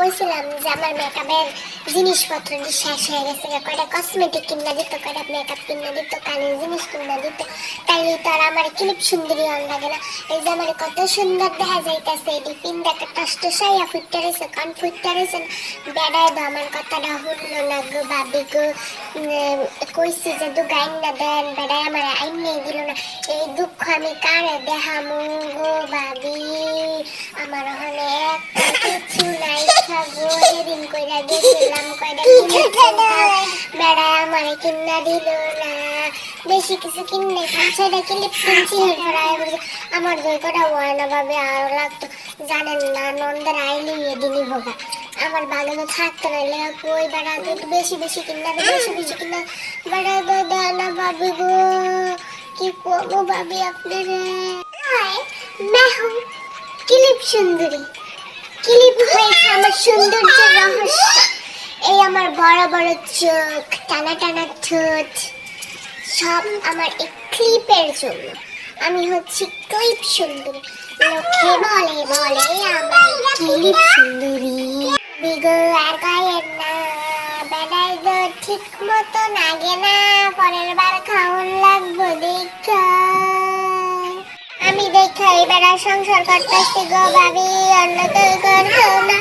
কইছিলাম যে আমার মেকআপের জিনিসপত্র শেষ হয়ে গেছে, কয়টা কসমেটিক কিনা দিত, কয়টা মেকআপ কিনা দিত, কানের জিনিস কিনা দিত, তাইলে তো আর আমার ক্লিপ সুন্দরী অন লাগে না। এই যে আমার কত সুন্দর দেখা যাইতেছে, এটি পিন দেখা টষ্ট সাইয়া ফুটতে রয়েছে, কান ফুটতে রয়েছে না। বেড়ায় দো আমার কথাটা শুনলো না গো ভাবি গো, কইছি যে দু গাইন না দেন, বেড়ায় আমার আইন নিয়ে দিল না। এই দুঃখ আমি কারে দেখামু গো ভাবি, আমার ওখানে একটা কিছু নাই খাবো। সেদিন কইরা গেছিলাম কয়টা বেড়ায় আমারে কিনা দিল না, বেশি কিছু কিনে সেটা ক্লিপ কিনছি। আমার দই কটা হয় না ভাবে, আরো লাগতো জানেন না, নন্দের আইলি দিনই ভোগা আমার বাগে তো থাকতো না। লেখা কই বেড়া একটু বেশি বেশি কিনা বেশি বেশি কিনা বেড়া দেয় না ভাবি গো, কি করবো ভাবি আপনারে। মেহু ক্লিপ সুন্দরী, ক্লিপ হয়েছে আমার সৌন্দর্যের রহস্য। এই আমার বড় বড় চোখ, টানা টানা ঠোঁট, সব আমার এই ক্লিপের জন্য। আমি হচ্ছি ক্লিপ সুন্দরী, লোকে বলে বলে আমার ক্লিপ সুন্দরী। বিগো আর গায়ের না বেড়াই গো, ঠিক মতো লাগে না, পরের বার খাওয়ান লাগবো দেখা। আমি দেখা এবার সংসার করতেছি গো ভাবি, অন্য তো করবো না।